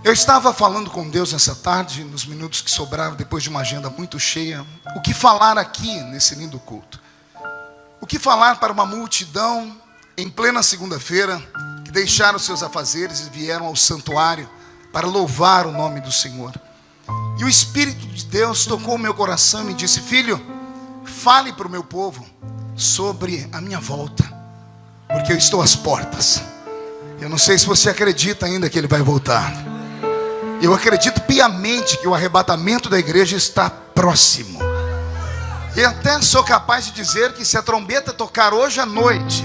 Eu estava falando com Deus nessa tarde, nos minutos que sobraram depois de uma agenda muito cheia. O que falar aqui nesse lindo culto? O que falar para uma multidão em plena segunda-feira que deixaram seus afazeres e vieram ao santuário para louvar o nome do Senhor? E o Espírito de Deus tocou o meu coração e me disse: filho, fale para o meu povo sobre a minha volta, porque eu estou às portas. Eu não sei se você acredita ainda que ele vai voltar. Eu acredito piamente que o arrebatamento da igreja está próximo. E até sou capaz de dizer que se a trombeta tocar hoje à noite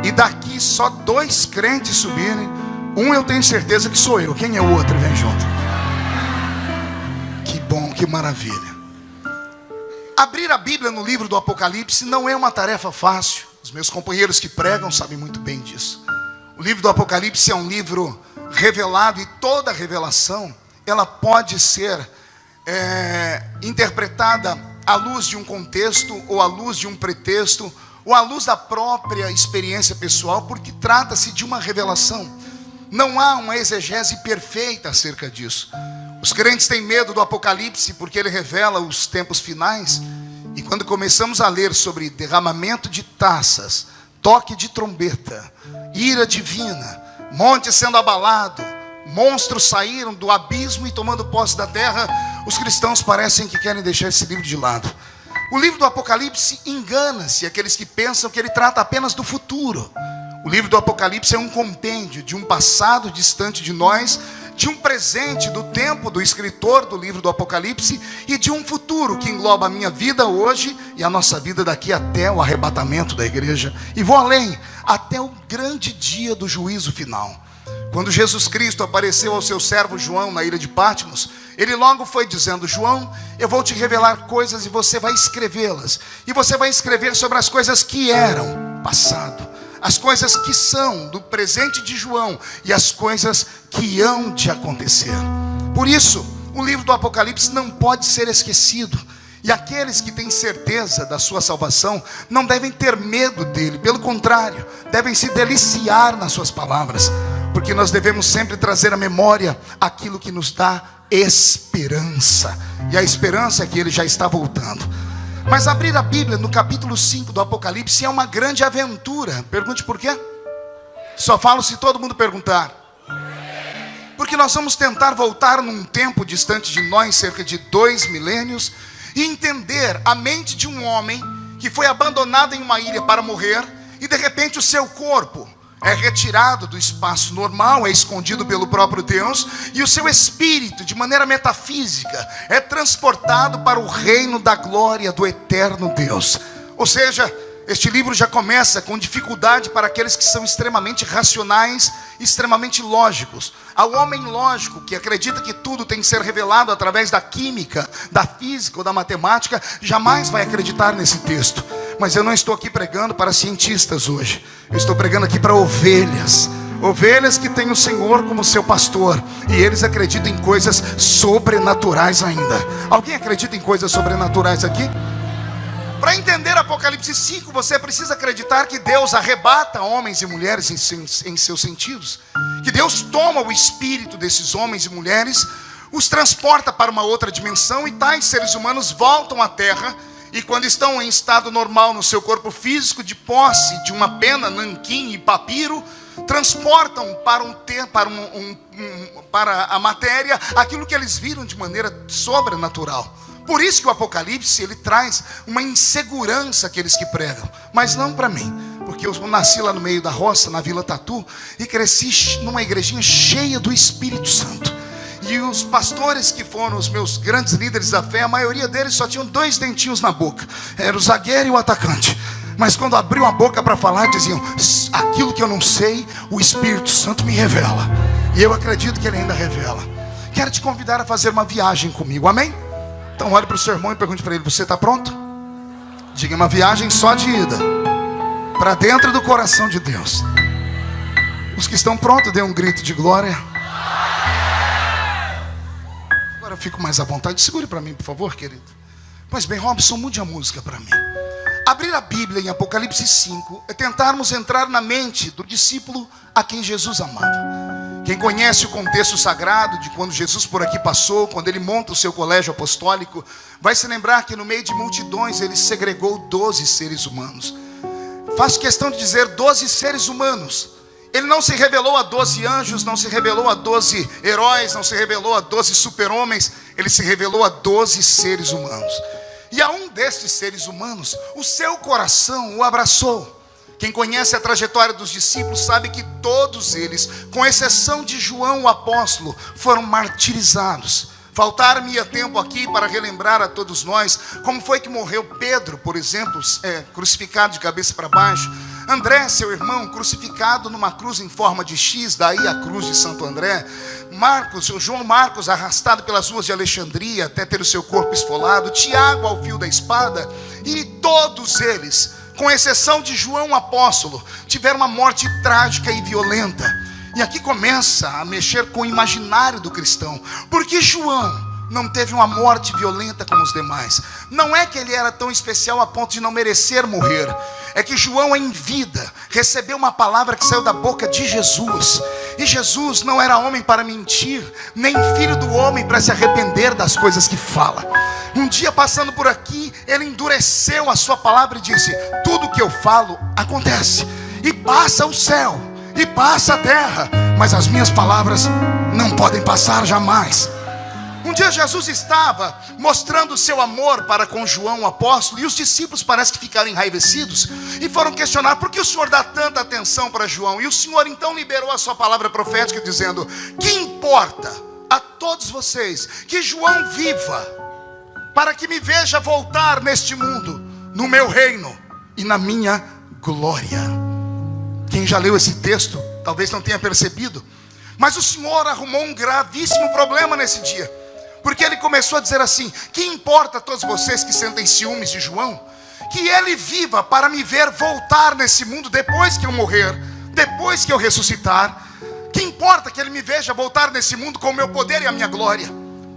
e daqui só 2 crentes subirem, um eu tenho certeza que sou eu. Quem é o outro? Vem junto. Que bom, que maravilha. Abrir a Bíblia no livro do Apocalipse não é uma tarefa fácil. Os meus companheiros que pregam sabem muito bem disso. O livro do Apocalipse é um livro revelado, e toda revelação ela pode ser interpretada à luz de um contexto, ou à luz de um pretexto, ou à luz da própria experiência pessoal, porque trata-se de uma revelação. Não há uma exegese perfeita acerca disso. Os crentes têm medo do Apocalipse porque ele revela os tempos finais, e quando começamos a ler sobre derramamento de taças, toque de trombeta, ira divina, monte sendo abalado, monstros saíram do abismo e tomando posse da terra, os cristãos parecem que querem deixar esse livro de lado. O livro do Apocalipse engana-se aqueles que pensam que ele trata apenas do futuro. O livro do Apocalipse é um compêndio de um passado distante de nós, de um presente do tempo do escritor do livro do Apocalipse e de um futuro que engloba a minha vida hoje e a nossa vida daqui até o arrebatamento da igreja. E vou além, até o grande dia do juízo final. Quando Jesus Cristo apareceu ao seu servo João na ilha de Patmos, ele logo foi dizendo: João, eu vou te revelar coisas e você vai escrevê-las. E você vai escrever sobre as coisas que eram passado, as coisas que são do presente de João e as coisas que hão de acontecer. Por isso, o livro do Apocalipse não pode ser esquecido. E aqueles que têm certeza da sua salvação não devem ter medo dele. Pelo contrário, devem se deliciar nas suas palavras, porque nós devemos sempre trazer à memória aquilo que nos dá esperança. E a esperança é que ele já está voltando. Mas abrir a Bíblia no capítulo 5 do Apocalipse é uma grande aventura. Pergunte por quê? Só falo se todo mundo perguntar. Porque nós vamos tentar voltar num tempo distante de nós, cerca de 2 milênios, e entender a mente de um homem que foi abandonado em uma ilha para morrer, e de repente o seu corpo é retirado do espaço normal, é escondido pelo próprio Deus, e o seu espírito, de maneira metafísica, é transportado para o reino da glória do eterno Deus. Ou seja, este livro já começa com dificuldade para aqueles que são extremamente racionais, extremamente lógicos. Ao homem lógico, que acredita que tudo tem que ser revelado através da química, da física ou da matemática, jamais vai acreditar nesse texto. Mas eu não estou aqui pregando para cientistas hoje. Eu estou pregando aqui para ovelhas. Ovelhas que têm o Senhor como seu pastor, e eles acreditam em coisas sobrenaturais ainda. Alguém acredita em coisas sobrenaturais aqui? Para entender Apocalipse 5, você precisa acreditar que Deus arrebata homens e mulheres em seus sentidos. Que Deus toma o espírito desses homens e mulheres, os transporta para uma outra dimensão, e tais seres humanos voltam à terra. E quando estão em estado normal no seu corpo físico, de posse de uma pena, nanquim e papiro, transportam para a matéria aquilo que eles viram de maneira sobrenatural. Por isso que o Apocalipse, ele traz uma insegurança àqueles que pregam. Mas não para mim, porque eu nasci lá no meio da roça, na Vila Tatu, e cresci numa igrejinha cheia do Espírito Santo. E os pastores que foram os meus grandes líderes da fé, a maioria deles só tinham 2 dentinhos na boca. Era o zagueiro e o atacante. Mas quando abriam a boca para falar, diziam: aquilo que eu não sei, o Espírito Santo me revela. E eu acredito que ele ainda revela. Quero te convidar a fazer uma viagem comigo, amém? Então olhe para o seu irmão e pergunte para ele: você está pronto? Diga: uma viagem só de ida para dentro do coração de Deus. Os que estão prontos, dê um grito de glória. Agora eu fico mais à vontade. Segure para mim, por favor, querido. Pois bem, Robson, mude a música para mim. Abrir a Bíblia em Apocalipse 5 é tentarmos entrar na mente do discípulo a quem Jesus amava. Quem conhece o contexto sagrado de quando Jesus por aqui passou, quando ele monta o seu colégio apostólico, vai se lembrar que no meio de multidões ele segregou 12 seres humanos. Faço questão de dizer 12 seres humanos. Ele não se revelou a 12 anjos, não se revelou a 12 heróis, não se revelou a 12 super-homens. Ele se revelou a 12 seres humanos. E a um destes seres humanos, o seu coração o abraçou. Quem conhece a trajetória dos discípulos sabe que todos eles, com exceção de João o apóstolo, foram martirizados. Faltar-me-ia tempo aqui para relembrar a todos nós como foi que morreu Pedro, por exemplo, crucificado de cabeça para baixo. André, seu irmão, crucificado numa cruz em forma de X, daí a cruz de Santo André. João Marcos, arrastado pelas ruas de Alexandria até ter o seu corpo esfolado. Tiago ao fio da espada. E todos eles, com exceção de João o apóstolo, tiveram uma morte trágica e violenta. E aqui começa a mexer com o imaginário do cristão. Porque João não teve uma morte violenta como os demais. Não é que ele era tão especial a ponto de não merecer morrer. É que João, em vida, recebeu uma palavra que saiu da boca de Jesus. E Jesus não era homem para mentir, nem filho do homem para se arrepender das coisas que fala. Um dia, passando por aqui, ele endureceu a sua palavra e disse: tudo que eu falo acontece. E passa o céu, e passa a terra, mas as minhas palavras não podem passar jamais. Um dia Jesus estava mostrando o seu amor para com João o apóstolo, e os discípulos parecem que ficaram enraivecidos e foram questionar: por que o Senhor dá tanta atenção para João? E o Senhor então liberou a sua palavra profética dizendo: que importa a todos vocês que João viva, para que me veja voltar neste mundo, no meu reino e na minha glória. Quem já leu esse texto talvez não tenha percebido, mas o Senhor arrumou um gravíssimo problema nesse dia. Porque ele começou a dizer assim: que importa a todos vocês que sentem ciúmes de João, que ele viva para me ver voltar nesse mundo depois que eu morrer, depois que eu ressuscitar. Que importa que ele me veja voltar nesse mundo com o meu poder e a minha glória.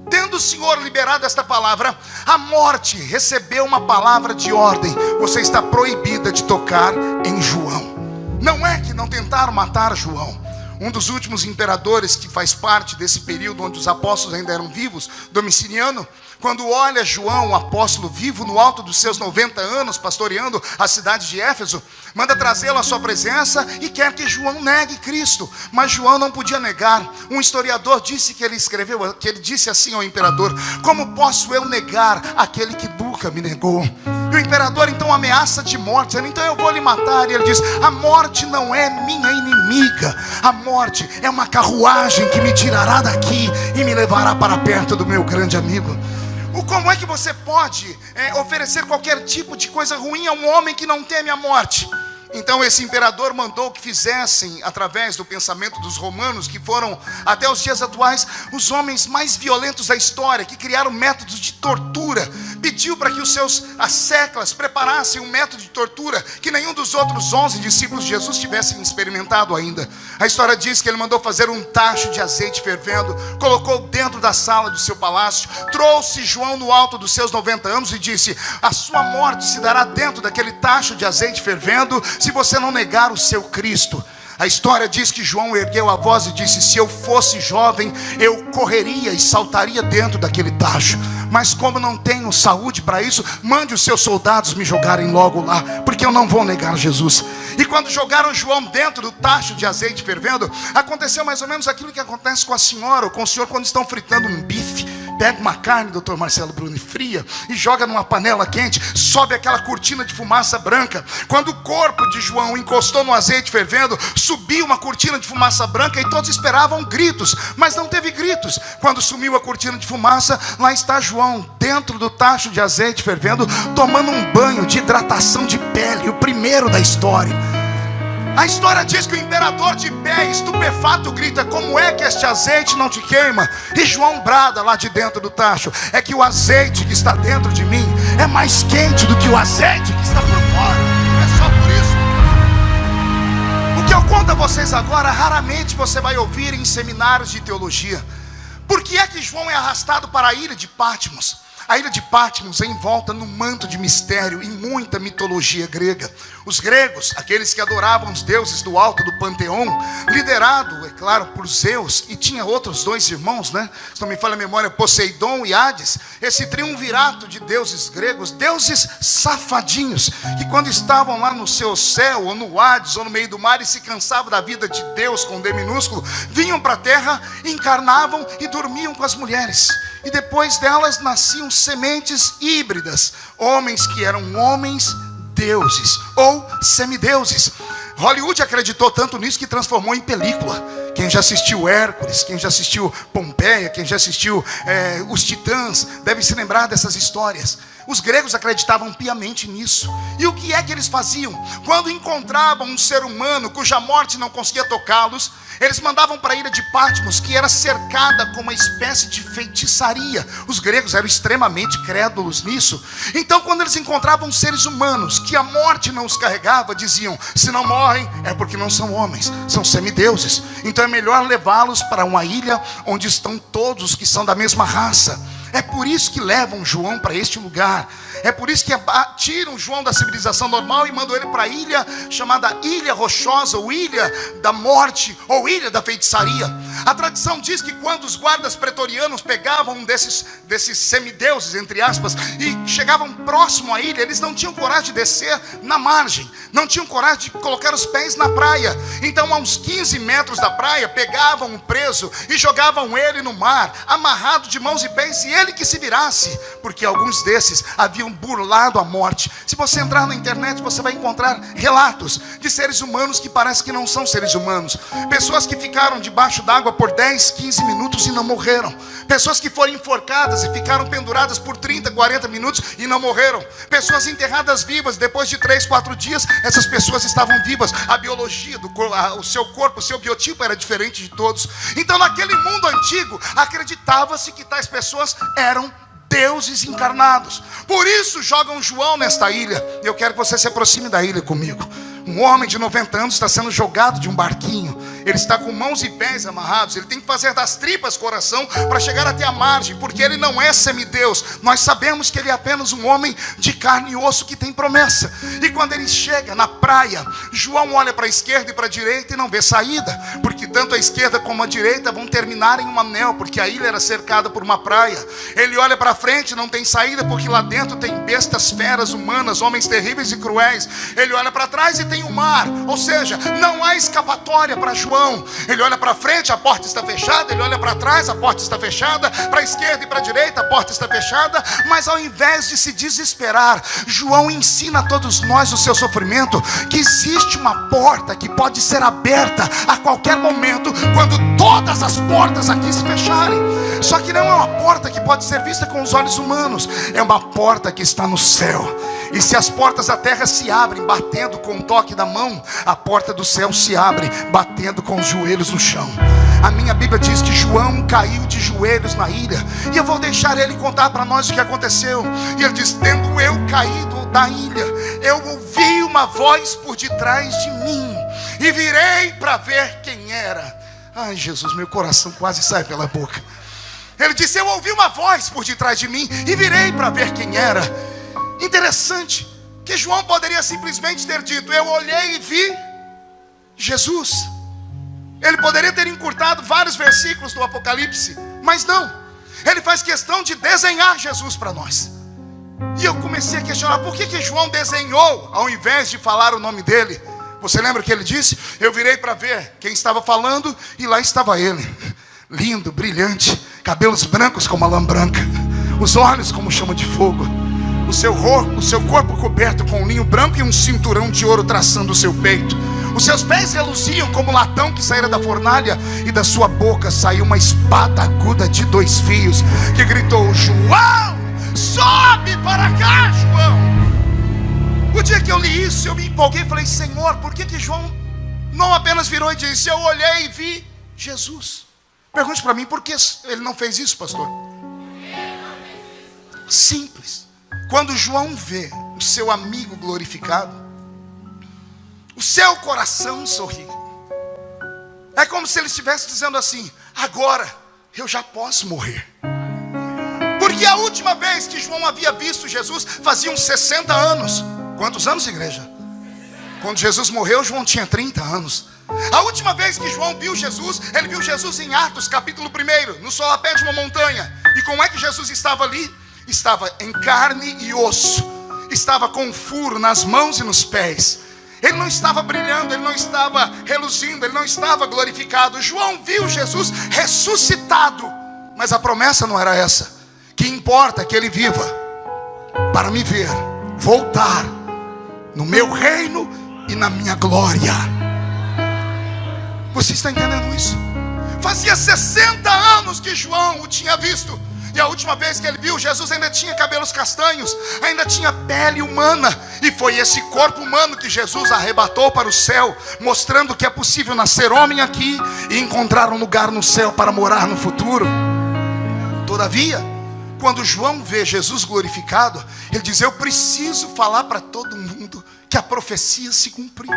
Tendo o Senhor liberado esta palavra, a morte recebeu uma palavra de ordem: você está proibida de tocar em João. Não é que não tentaram matar João. Um dos últimos imperadores que faz parte desse período onde os apóstolos ainda eram vivos, Domiciano, quando olha João, o apóstolo vivo, no alto dos seus 90 anos, pastoreando a cidade de Éfeso, manda trazê-lo à sua presença e quer que João negue Cristo. Mas João não podia negar. Um historiador disse que ele disse assim ao imperador: como posso eu negar aquele que nunca me negou? E o imperador então ameaça de morte, dizendo: então eu vou lhe matar. E ele diz: a morte não é minha inimiga. A morte é uma carruagem que me tirará daqui e me levará para perto do meu grande amigo. Como é que você pode oferecer qualquer tipo de coisa ruim a um homem que não teme a morte? Então esse imperador mandou que fizessem, através do pensamento dos romanos, que foram até os dias atuais os homens mais violentos da história, que criaram métodos de tortura. Pediu para que os seus asseclas preparassem um método de tortura que nenhum dos outros 11 discípulos de Jesus tivessem experimentado ainda. A história diz que ele mandou fazer um tacho de azeite fervendo, colocou dentro da sala do seu palácio, trouxe João no alto dos seus 90 anos e disse: a sua morte se dará dentro daquele tacho de azeite fervendo, se você não negar o seu Cristo. A história diz que João ergueu a voz e disse: se eu fosse jovem, eu correria e saltaria dentro daquele tacho. Mas como não tenho saúde para isso, mande os seus soldados me jogarem logo lá, porque eu não vou negar Jesus. E quando jogaram João dentro do tacho de azeite fervendo, aconteceu mais ou menos aquilo que acontece com a senhora ou com o senhor quando estão fritando um bife. Pega uma carne, doutor Marcelo Bruni, fria, e joga numa panela quente, sobe aquela cortina de fumaça branca. Quando o corpo de João encostou no azeite fervendo, subiu uma cortina de fumaça branca e todos esperavam gritos, mas não teve gritos. Quando sumiu a cortina de fumaça, lá está João, dentro do tacho de azeite fervendo, tomando um banho de hidratação de pele, o primeiro da história. A história diz que o imperador de pé, estupefato, grita: como é que este azeite não te queima? E João brada lá de dentro do tacho: é que o azeite que está dentro de mim é mais quente do que o azeite que está por fora. É só por isso. O que eu conto a vocês agora, raramente você vai ouvir em seminários de teologia. Por que é que João é arrastado para a ilha de Patmos? A ilha de Patmos é envolta num manto de mistério e muita mitologia grega. Os gregos, aqueles que adoravam os deuses do alto do panteão, liderado, é claro, por Zeus, e tinha outros dois irmãos, né? Se não me falha a memória, Poseidon e Hades. Esse triunvirato de deuses gregos, deuses safadinhos, que quando estavam lá no seu céu, ou no Hades, ou no meio do mar, e se cansavam da vida de Deus com D minúsculo, vinham para a terra, encarnavam e dormiam com as mulheres. E depois delas nasciam sementes híbridas, homens que eram homens deuses ou semideuses. Hollywood acreditou tanto nisso que transformou em película. Quem já assistiu Hércules, quem já assistiu Pompeia, quem já assistiu Os Titãs, deve se lembrar dessas histórias. Os gregos acreditavam piamente nisso. E o que é que eles faziam? Quando encontravam um ser humano cuja morte não conseguia tocá-los, eles mandavam para a ilha de Patmos, que era cercada com uma espécie de feitiçaria. Os gregos eram extremamente crédulos nisso. Então, quando eles encontravam seres humanos que a morte não os carregava, diziam: se não morrem é porque não são homens, são semideuses. Então é melhor levá-los para uma ilha onde estão todos que são da mesma raça. É por isso que levam João para este lugar. É por isso que tiram João da civilização normal e mandam ele para a ilha chamada Ilha Rochosa, ou Ilha da Morte, ou Ilha da Feitiçaria. A tradição diz que quando os guardas pretorianos pegavam um desses semideuses, entre aspas, e chegavam próximo à ilha, eles não tinham coragem de descer na margem, não tinham coragem de colocar os pés na praia. Então, a uns 15 metros da praia, pegavam o preso e jogavam ele no mar, amarrado de mãos e pés, e ele que se virasse, porque alguns desses haviam burlado a morte. Se você entrar na internet, você vai encontrar relatos de seres humanos que parece que não são seres humanos. Pessoas que ficaram debaixo d'água por 10, 15 minutos e não morreram. Pessoas que foram enforcadas e ficaram penduradas por 30, 40 minutos e não morreram. Pessoas enterradas vivas, depois de 3, 4 dias, essas pessoas estavam vivas. A biologia do corpo, o seu corpo, o seu biotipo era diferente de todos. Então, naquele mundo antigo, acreditava-se que tais pessoas eram deuses encarnados. Por isso jogam João nesta ilha. Eu quero que você se aproxime da ilha comigo. Um homem de 90 anos está sendo jogado de um barquinho. Ele está com mãos e pés amarrados. Ele tem que fazer das tripas coração para chegar até a margem, porque ele não é semideus. Nós sabemos que ele é apenas um homem de carne e osso que tem promessa. E quando ele chega na praia, João olha para a esquerda e para a direita e não vê saída, porque tanto a esquerda como a direita vão terminar em um anel, porque a ilha era cercada por uma praia. Ele olha para frente, não tem saída, porque lá dentro tem bestas, feras humanas, homens terríveis e cruéis. Ele olha para trás e tem o mar, ou seja, não há escapatória para João. Ele olha para frente, a porta está fechada. Ele olha para trás, a porta está fechada. Para a esquerda e para a direita, a porta está fechada. Mas ao invés de se desesperar, João ensina a todos nós no seu sofrimento que existe uma porta que pode ser aberta a qualquer momento, quando todas as portas aqui se fecharem. Só que não é uma porta que pode ser vista com os olhos humanos, é uma porta que está no céu. E se as portas da terra se abrem batendo com o toque da mão, a porta do céu se abre batendo com os joelhos no chão. A minha Bíblia diz que João caiu de joelhos na ilha. E eu vou deixar ele contar para nós o que aconteceu. E ele diz: tendo eu caído da ilha, eu ouvi uma voz por detrás de mim, e virei para ver quem era. Ai, Jesus, meu coração quase sai pela boca. Ele disse: eu ouvi uma voz por detrás de mim e virei para ver quem era. Interessante que João poderia simplesmente ter dito: eu olhei e vi Jesus. Ele poderia ter encurtado vários versículos do Apocalipse, mas não. Ele faz questão de desenhar Jesus para nós. E eu comecei a questionar: por que João desenhou ao invés de falar o nome dele? Você lembra que ele disse? Eu virei para ver quem estava falando, e lá estava ele, lindo, brilhante, cabelos brancos como a lã branca, os olhos como chama de fogo, o seu corpo coberto com um linho branco e um cinturão de ouro traçando o seu peito. Os seus pés reluziam como latão que saíra da fornalha, e da sua boca saiu uma espada aguda de 2 fios, que gritou: João, sobe para cá, João. O dia que eu li isso, eu me empolguei e falei: Senhor, por que João não apenas virou e disse: eu olhei e vi Jesus? Pergunte para mim, por que ele não fez isso, pastor? Simples. Quando João vê o seu amigo glorificado, o seu coração sorri. É como se ele estivesse dizendo assim: agora eu já posso morrer. Por Porque a última vez que João havia visto Jesus faziam 60 anos. Quantos anos, igreja? Quando Jesus morreu, João tinha 30 anos. A última vez que João viu Jesus, ele viu Jesus em Atos, capítulo 1, no solapé de uma montanha. E como é que Jesus estava ali? Estava em carne e osso. Estava com um furo nas mãos e nos pés. Ele não estava brilhando, ele não estava reluzindo, ele não estava glorificado. João viu Jesus ressuscitado. Mas a promessa não era essa. Que importa que ele viva para me ver voltar no meu reino e na minha glória. Você está entendendo isso? Fazia 60 anos que João o tinha visto. E a última vez que ele viu, Jesus ainda tinha cabelos castanhos, ainda tinha pele humana. E foi esse corpo humano que Jesus arrebatou para o céu, mostrando que é possível nascer homem aqui e encontrar um lugar no céu para morar no futuro. Todavia, quando João vê Jesus glorificado, ele diz: eu preciso falar para todo mundo que a profecia se cumpriu.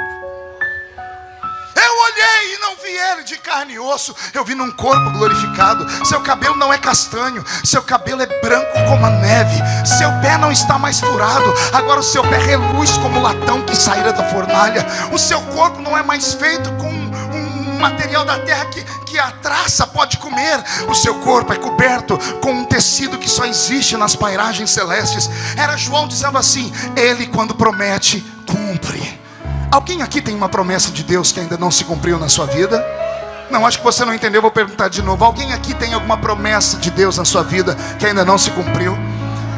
Eu olhei e não vi ele de carne e osso, eu vi num corpo glorificado. Seu cabelo não é castanho, seu cabelo é branco como a neve. Seu pé não está mais furado, agora o seu pé reluz como o latão que saíra da fornalha. O seu corpo não é mais feito com um material da terra que a traça pode comer. O seu corpo é coberto com um tecido que só existe nas pairagens celestes. Era João dizendo assim: ele, quando promete, cumpre. Alguém aqui tem uma promessa de Deus que ainda não se cumpriu na sua vida? Não, acho que você não entendeu, vou perguntar de novo. Alguém aqui tem alguma promessa de Deus na sua vida que ainda não se cumpriu?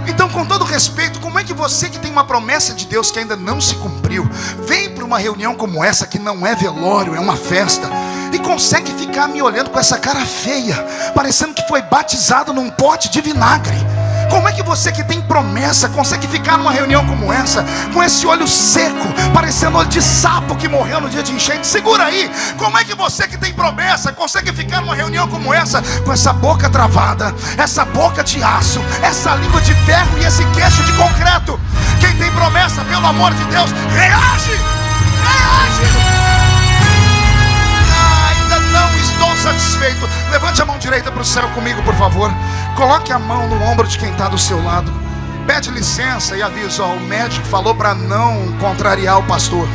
Então, com todo respeito, como é que você que tem uma promessa de Deus que ainda não se cumpriu, vem para uma reunião como essa, que não é velório, é uma festa, e consegue ficar me olhando com essa cara feia, parecendo que foi batizado num pote de vinagre? Como é que você que tem promessa consegue ficar numa reunião como essa, com esse olho seco, parecendo olho de sapo que morreu no dia de enchente? Segura aí. Como é que você que tem promessa consegue ficar numa reunião como essa, com essa boca travada, essa boca de aço, essa língua de ferro e esse queixo de concreto? Quem tem promessa, pelo amor de Deus, reage! Reage! Ainda não estou satisfeito. Levante a mão direita para o céu comigo, por favor. Coloque a mão no ombro de quem está do seu lado. Pede licença e avisa: ó, o médico falou para não contrariar o pastor.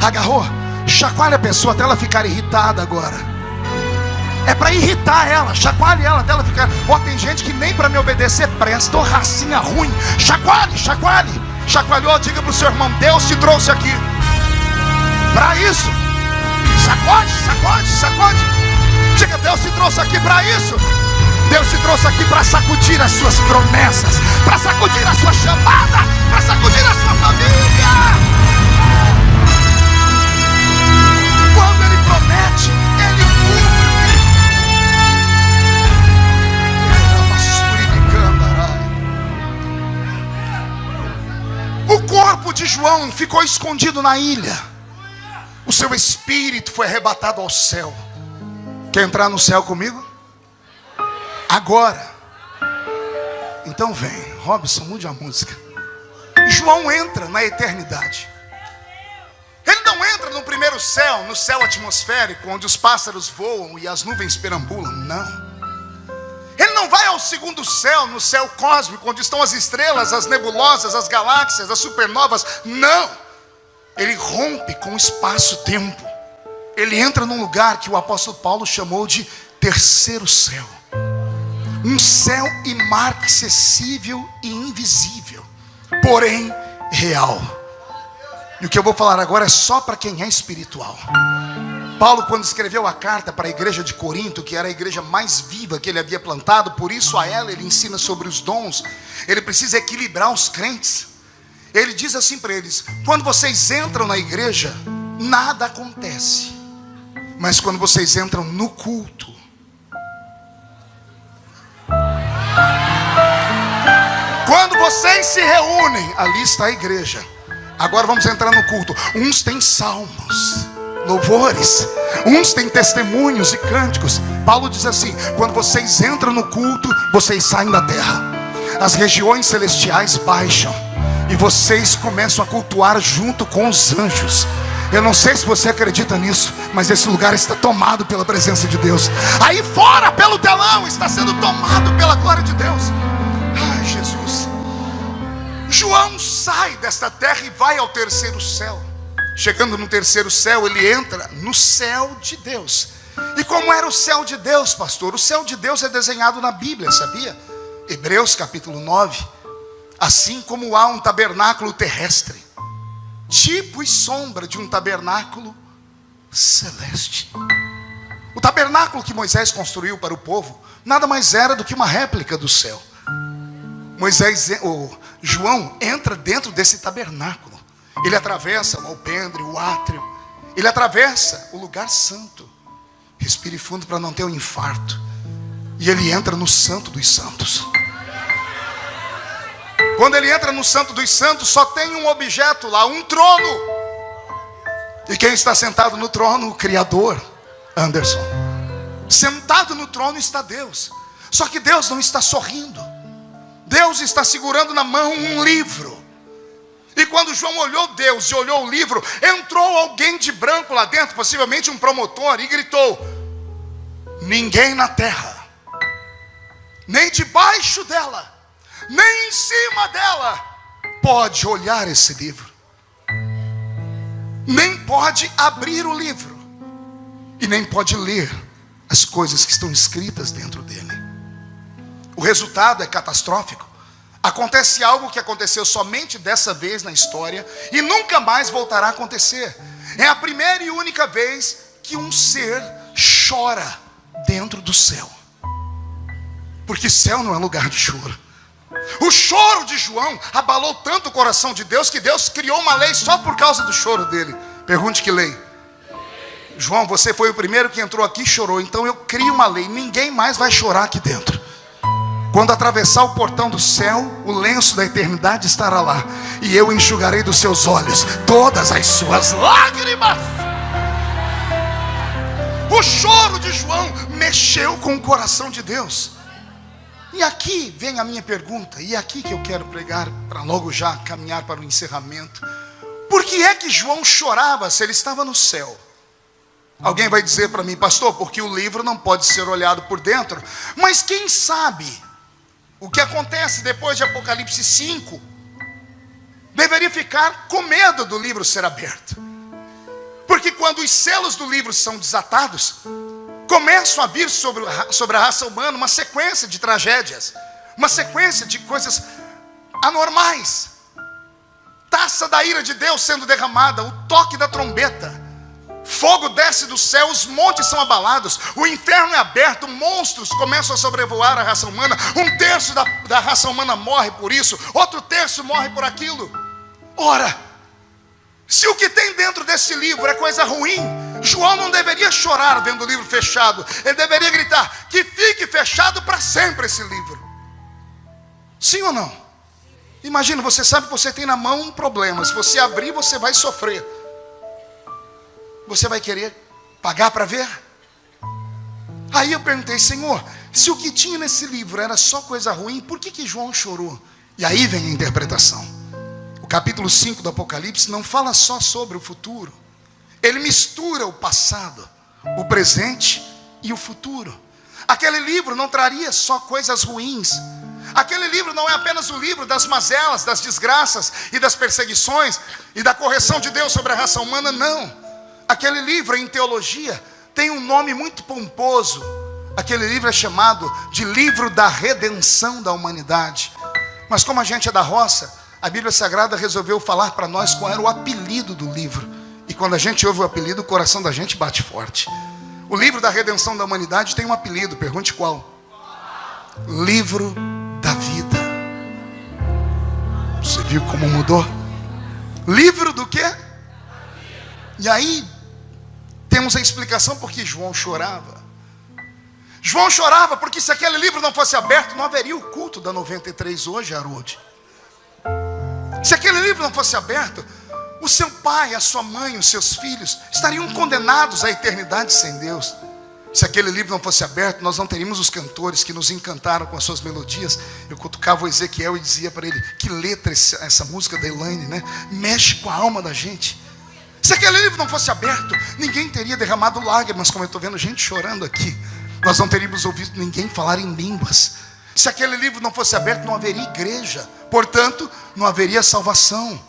Agarrou? Chacoalha a pessoa até ela ficar irritada agora. É para irritar ela. Chacoalhe ela até ela ficar. Ó, tem gente que nem para me obedecer presta. Ô, racinha ruim. Chacoalhe, chacoalhe. Chacoalhou, diga para o seu irmão: Deus te trouxe aqui para isso. Sacode, sacode, sacode. Diga: Deus te trouxe aqui para isso. Deus te trouxe aqui para sacudir as suas promessas, para sacudir a sua chamada, para sacudir a sua família. Quando Ele promete, Ele cumpre. O corpo de João ficou escondido na ilha. O seu espírito foi arrebatado ao céu. Quer entrar no céu comigo? Agora. Então vem, Robson, mude a música. João entra na eternidade. Ele não entra no primeiro céu, no céu atmosférico, onde os pássaros voam e as nuvens perambulam. Não. Ele não vai ao segundo céu, no céu cósmico, onde estão as estrelas, as nebulosas, as galáxias, as supernovas. Não. Ele rompe com o espaço-tempo. Ele entra num lugar que o apóstolo Paulo chamou de terceiro céu. Um céu inacessível e invisível, porém real. E o que eu vou falar agora é só para quem é espiritual. Paulo, quando escreveu a carta para a igreja de Corinto, que era a igreja mais viva que ele havia plantado, por isso a ela ele ensina sobre os dons. Ele precisa equilibrar os crentes. Ele diz assim para eles: quando vocês entram na igreja, nada acontece. Mas quando vocês entram no culto, quando vocês se reúnem, ali está a igreja. Agora vamos entrar no culto. Uns têm salmos, louvores, uns têm testemunhos e cânticos. Paulo diz assim: quando vocês entram no culto, vocês saem da terra. As regiões celestiais baixam e vocês começam a cultuar junto com os anjos. Eu não sei se você acredita nisso, mas esse lugar está tomado pela presença de Deus. Aí fora, pelo telão, está sendo tomado pela glória de Deus. João sai desta terra e vai ao terceiro céu. Chegando no terceiro céu, ele entra no céu de Deus. E como era o céu de Deus, pastor? O céu de Deus é desenhado na Bíblia, sabia? Hebreus capítulo 9. Assim como há um tabernáculo terrestre, tipo e sombra de um tabernáculo celeste. O tabernáculo que Moisés construiu para o povo nada mais era do que uma réplica do céu. João entra dentro desse tabernáculo. Ele atravessa o alpendre, o átrio. Ele atravessa o lugar santo. Respire fundo para não ter um infarto. E ele entra no Santo dos Santos. Quando ele entra no Santo dos Santos, só tem um objeto lá, um trono. E quem está sentado no trono? O Criador, Anderson. Sentado no trono está Deus. Só que Deus não está sorrindo. Deus está segurando na mão um livro. E quando João olhou Deus e olhou o livro, entrou alguém de branco lá dentro, possivelmente um promotor, e gritou: ninguém na terra, nem debaixo dela, nem em cima dela, pode olhar esse livro, nem pode abrir o livro, e nem pode ler as coisas que estão escritas dentro dele. O resultado é catastrófico. Acontece algo que aconteceu somente dessa vez na história e nunca mais voltará a acontecer. É a primeira e única vez que um ser chora dentro do céu. Porque céu não é lugar de choro. O choro de João abalou tanto o coração de Deus que Deus criou uma lei só por causa do choro dele. Pergunte que lei. João, você foi o primeiro que entrou aqui e chorou, então eu crio uma lei, ninguém mais vai chorar aqui dentro. Quando atravessar o portão do céu, o lenço da eternidade estará lá, e eu enxugarei dos seus olhos todas as suas lágrimas. O choro de João mexeu com o coração de Deus. E aqui vem a minha pergunta, e é aqui que eu quero pregar, para logo já caminhar para o encerramento. Por que é que João chorava se ele estava no céu? Alguém vai dizer para mim: pastor, porque o livro não pode ser olhado por dentro. Mas quem sabe o que acontece depois de Apocalipse 5 deveria ficar com medo do livro ser aberto. Porque quando os selos do livro são desatados, começam a vir sobre a raça humana uma sequência de tragédias, uma sequência de coisas anormais. Taça da ira de Deus sendo derramada, o toque da trombeta, fogo desce do céu, os montes são abalados, o inferno é aberto, monstros começam a sobrevoar a raça humana. Um terço da raça humana morre por isso, outro terço morre por aquilo. Ora, se o que tem dentro desse livro é coisa ruim, João não deveria chorar vendo o livro fechado. Ele deveria gritar: que fique fechado para sempre esse livro. Sim ou não? Imagina, você sabe que você tem na mão um problema. Se você abrir, você vai sofrer. Você vai querer pagar para ver? Aí eu perguntei: Senhor, se o que tinha nesse livro era só coisa ruim, por que João chorou? E aí vem a interpretação. O capítulo 5 do Apocalipse não fala só sobre o futuro. Ele mistura o passado, o presente e o futuro. Aquele livro não traria só coisas ruins. Aquele livro não é apenas o livro das mazelas, das desgraças e das perseguições e da correção de Deus sobre a raça humana, não. Aquele livro em teologia tem um nome muito pomposo. Aquele livro é chamado de livro da redenção da humanidade. Mas como a gente é da roça, a Bíblia Sagrada resolveu falar para nós qual era o apelido do livro. E quando a gente ouve o apelido, o coração da gente bate forte. O livro da redenção da humanidade tem um apelido, pergunte qual? Livro da vida. Você viu como mudou? Livro do quê? E aí temos a explicação por que João chorava. João chorava porque se aquele livro não fosse aberto, não haveria o culto da 93 hoje, Harold. Se aquele livro não fosse aberto, o seu pai, a sua mãe, os seus filhos estariam condenados à eternidade sem Deus. Se aquele livro não fosse aberto, nós não teríamos os cantores que nos encantaram com as suas melodias. Eu cutucava o Ezequiel e dizia para ele: que letra essa música da Elaine, né? Mexe com a alma da gente. Se aquele livro não fosse aberto, ninguém teria derramado lágrimas, como eu estou vendo gente chorando aqui. Nós não teríamos ouvido ninguém falar em línguas. Se aquele livro não fosse aberto, não haveria igreja. Portanto, não haveria salvação.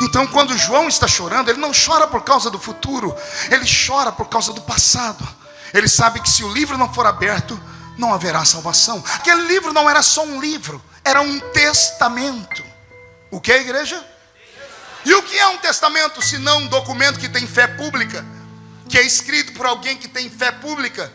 Então, quando João está chorando, ele não chora por causa do futuro, ele chora por causa do passado. Ele sabe que se o livro não for aberto, não haverá salvação. Aquele livro não era só um livro, era um testamento. O que é, igreja? E o que é um testamento, se não um documento que tem fé pública, que é escrito por alguém que tem fé pública,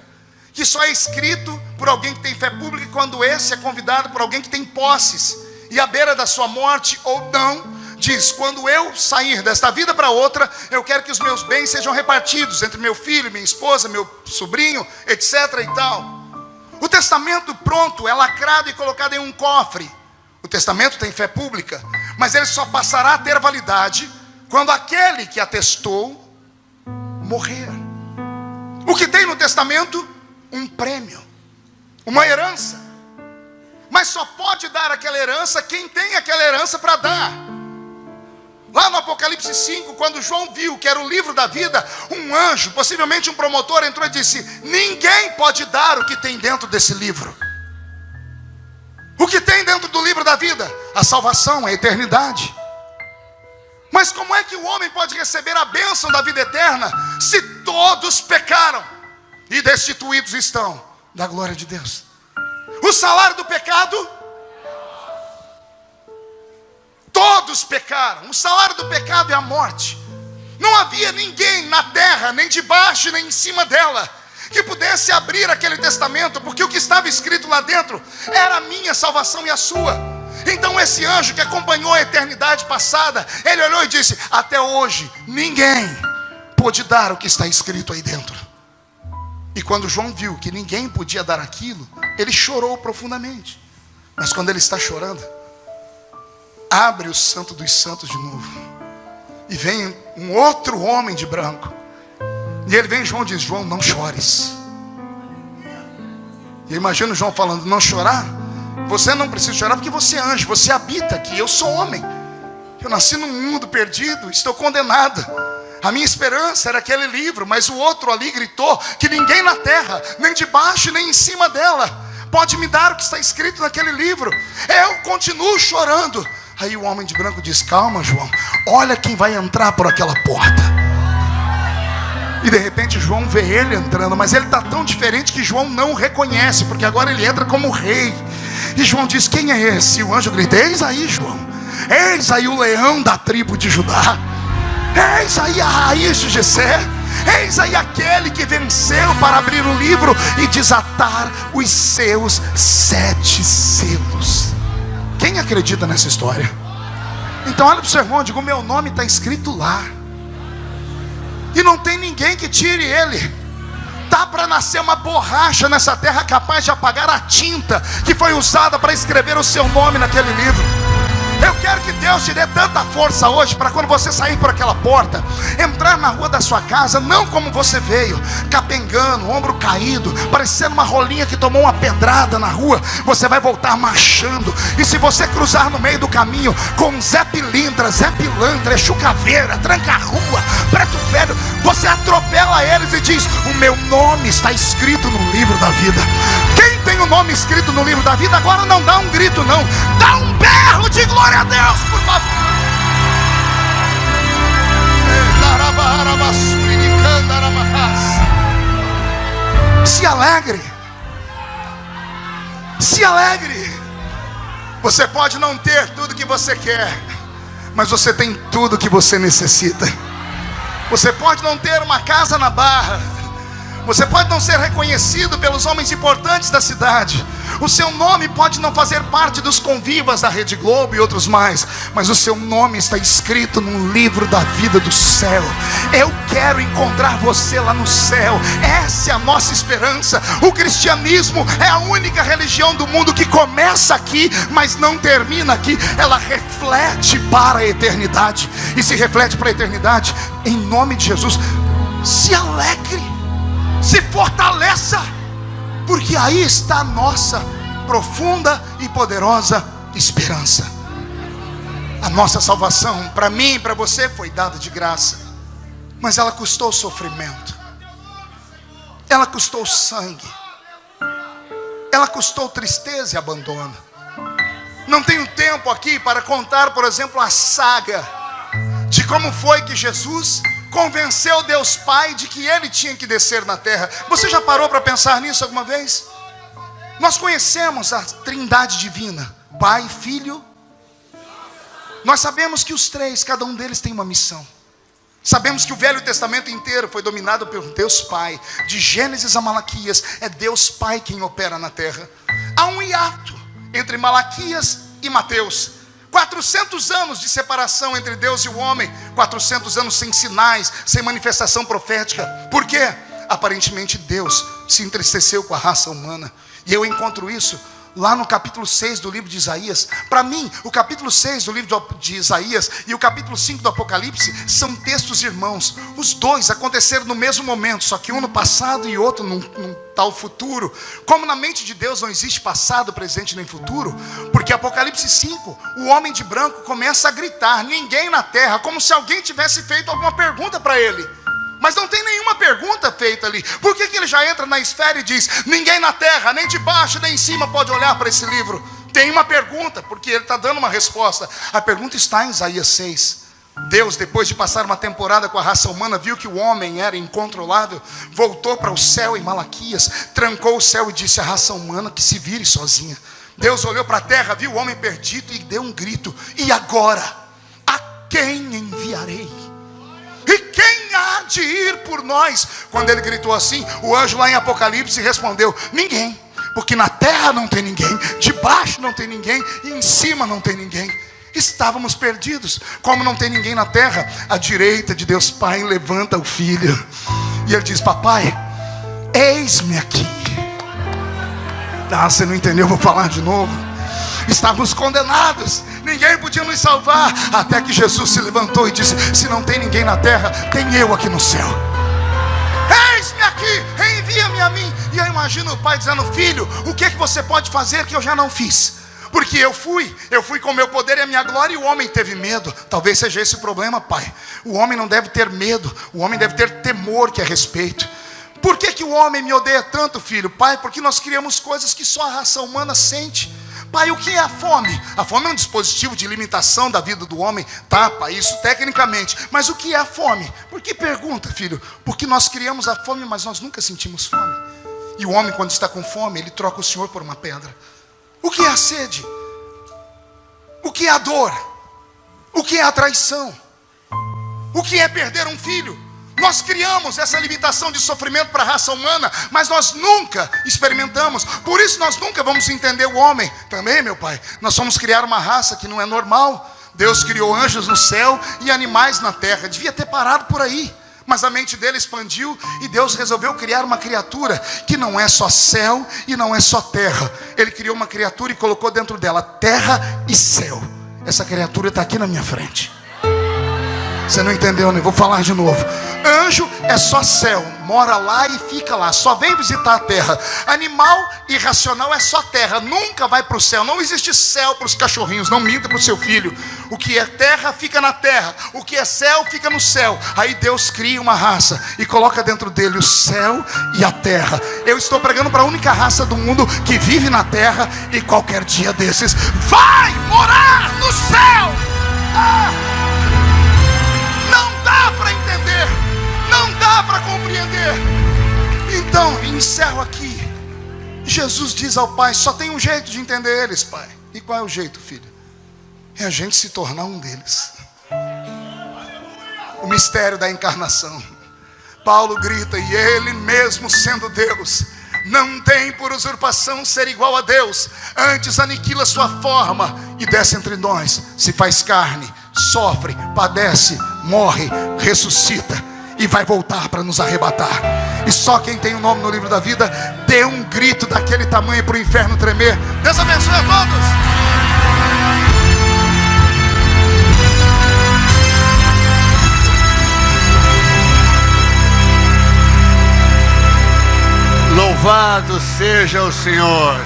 que só é escrito por alguém que tem fé pública quando esse é convidado por alguém que tem posses, e à beira da sua morte ou não, diz: quando eu sair desta vida para outra, eu quero que os meus bens sejam repartidos entre meu filho, minha esposa, meu sobrinho, etc. e tal. O testamento pronto é lacrado e colocado em um cofre. O testamento tem fé pública, mas ele só passará a ter validade quando aquele que atestou morrer. O que tem no testamento? Um prêmio, uma herança. Mas só pode dar aquela herança quem tem aquela herança para dar. Lá no Apocalipse 5, quando João viu que era o livro da vida, um anjo, possivelmente um promotor, entrou e disse: ninguém pode dar o que tem dentro desse livro. O que tem dentro do livro da vida? A salvação, a eternidade. Mas como é que o homem pode receber a bênção da vida eterna se todos pecaram e destituídos estão da glória de Deus? O salário do pecado? Todos pecaram. O salário do pecado é a morte. Não havia ninguém na terra, nem debaixo, nem em cima dela, que pudesse abrir aquele testamento, porque o que estava escrito lá dentro era a minha salvação e a sua. Então esse anjo que acompanhou a eternidade passada, ele olhou e disse: até hoje ninguém pôde dar o que está escrito aí dentro. E quando João viu que ninguém podia dar aquilo, ele chorou profundamente. Mas quando ele está chorando, abre o Santo dos Santos de novo, e vem um outro homem de branco, e ele vem em João e diz: João, não chores. E eu imagino João falando: não chorar? Você não precisa chorar porque você é anjo, você habita aqui, eu sou homem, eu nasci num mundo perdido, estou condenado. A minha esperança era aquele livro, mas o outro ali gritou que ninguém na terra, nem debaixo nem em cima dela, pode me dar o que está escrito naquele livro. Eu continuo chorando. Aí o homem de branco diz: calma, João, olha quem vai entrar por aquela porta. E de repente João vê ele entrando, mas ele está tão diferente que João não o reconhece, porque agora ele entra como rei. E João diz: quem é esse? E o anjo grita: eis aí, João, eis aí o leão da tribo de Judá, eis aí a raiz de Jessé, eis aí aquele que venceu para abrir o livro e desatar os seus 7 selos. Quem acredita nessa história? Então olha para o seu irmão e diga: o meu nome está escrito lá, e não tem ninguém que tire ele. Dá para nascer uma borracha nessa terra capaz de apagar a tinta que foi usada para escrever o seu nome naquele livro. Eu quero que Deus te dê tanta força hoje para quando você sair por aquela porta, entrar na rua da sua casa, não como você veio, capengando, ombro caído, parecendo uma rolinha que tomou uma pedrada na rua. Você vai voltar marchando. E se você cruzar no meio do caminho com Zé Pilintra, Zé Pilantra, Exu Caveira, Tranca-Rua, Preto Velho, você atropela eles e diz: o meu nome está escrito no livro da vida. Quem tem o nome escrito no livro da vida agora não dá um grito, não, dá um berro de glória a Deus, por favor. Se alegre. Se alegre. Você pode não ter tudo que você quer, mas você tem tudo que você necessita. Você pode não ter uma casa na Barra, você pode não ser reconhecido pelos homens importantes da cidade, o seu nome pode não fazer parte dos convivas da Rede Globo e outros mais, mas o seu nome está escrito no livro da vida do céu. Eu quero encontrar você lá no céu. Essa é a nossa esperança. O cristianismo é a única religião do mundo que começa aqui, mas não termina aqui. Ela reflete para a eternidade, e se reflete para a eternidade, em nome de Jesus, se alegre, se fortaleça, porque aí está a nossa profunda e poderosa esperança. A nossa salvação, para mim e para você, foi dada de graça, mas ela custou sofrimento, ela custou sangue, ela custou tristeza e abandono. Não tenho tempo aqui para contar, por exemplo, a saga de como foi que Jesus convenceu Deus Pai de que Ele tinha que descer na terra. Você já parou para pensar nisso alguma vez? Nós conhecemos a Trindade Divina, Pai, Filho. Nós sabemos que os três, cada um deles tem uma missão. Sabemos que o Velho Testamento inteiro foi dominado por Deus Pai. De Gênesis a Malaquias, é Deus Pai quem opera na terra. Há um hiato entre Malaquias e Mateus. 400 anos de separação entre Deus e o homem. 400 anos sem sinais, sem manifestação profética. Por quê? Aparentemente Deus se entristeceu com a raça humana. E eu encontro isso lá no capítulo 6 do livro de Isaías. Para mim, o capítulo 6 do livro de Isaías e o capítulo 5 do Apocalipse são textos irmãos. Os dois aconteceram no mesmo momento, só que um no passado e outro num tal futuro. Como na mente de Deus não existe passado, presente nem futuro, porque Apocalipse 5, o homem de branco começa a gritar, ninguém na terra, como se alguém tivesse feito alguma pergunta para ele. Mas não tem nenhuma pergunta feita ali. Por que ele já entra na esfera e diz, ninguém na terra, nem de baixo, nem em cima pode olhar para esse livro? Tem uma pergunta, porque ele está dando uma resposta. A pergunta está em Isaías 6. Deus, depois de passar uma temporada com a raça humana, viu que o homem era incontrolável, voltou para o céu em Malaquias, trancou o céu e disse à raça humana que se vire sozinha. Deus olhou para a terra, viu o homem perdido e deu um grito, e agora, a quem enviarei? E quem há de ir por nós? Quando ele gritou assim, o anjo lá em Apocalipse respondeu, ninguém. Porque na terra não tem ninguém, debaixo não tem ninguém, e em cima não tem ninguém. Estávamos perdidos. Como não tem ninguém na terra, à direita de Deus Pai levanta o Filho. E ele diz, papai, eis-me aqui. Ah, você não entendeu, vou falar de novo. Estávamos condenados, ninguém podia nos salvar, até que Jesus se levantou e disse, se não tem ninguém na terra, tem eu aqui no céu. Eis-me aqui, envia-me a mim. E eu imagino o pai dizendo, filho, o que você pode fazer que eu já não fiz? Porque eu fui com o meu poder e a minha glória, e o homem teve medo. Talvez seja esse o problema, pai. O homem não deve ter medo, o homem deve ter temor, que é respeito. Por que o homem me odeia tanto, filho? Pai, porque nós criamos coisas que só a raça humana sente. Pai, o que é a fome? A fome é um dispositivo de limitação da vida do homem. Tá, pai, isso tecnicamente. Mas o que é a fome? Por que pergunta, filho? Porque nós criamos a fome, mas nós nunca sentimos fome. E o homem, quando está com fome, ele troca o Senhor por uma pedra. O que é a sede? O que é a dor? O que é a traição? O que é perder um filho? Nós criamos essa limitação de sofrimento para a raça humana, mas nós nunca experimentamos. Por isso nós nunca vamos entender o homem. Também, meu pai, nós vamos criar uma raça que não é normal. Deus criou anjos no céu e animais na terra. Devia ter parado por aí. Mas a mente dele expandiu e Deus resolveu criar uma criatura que não é só céu e não é só terra. Ele criou uma criatura e colocou dentro dela terra e céu. Essa criatura está aqui na minha frente. Você não entendeu, né? Vou falar de novo. Anjo é só céu, mora lá e fica lá, só vem visitar a terra. Animal irracional é só terra, nunca vai para o céu. Não existe céu para os cachorrinhos, não minta para o seu filho. O que é terra fica na terra, o que é céu fica no céu. Aí Deus cria uma raça e coloca dentro dele o céu e a terra. Eu estou pregando para a única raça do mundo que vive na terra e qualquer dia desses vai morar no céu. Não dá para entender, não dá para compreender. Então, encerro aqui. Jesus diz ao Pai, só tem um jeito de entender eles, Pai. E qual é o jeito, filho? É a gente se tornar um deles. O mistério da encarnação. Paulo grita, e ele mesmo sendo Deus, não tem por usurpação ser igual a Deus, antes aniquila sua forma e desce entre nós, se faz carne, sofre, padece, morre, ressuscita e vai voltar para nos arrebatar. E só quem tem o nome no livro da vida dê um grito daquele tamanho para o inferno tremer. Deus abençoe a todos. Louvado seja o Senhor.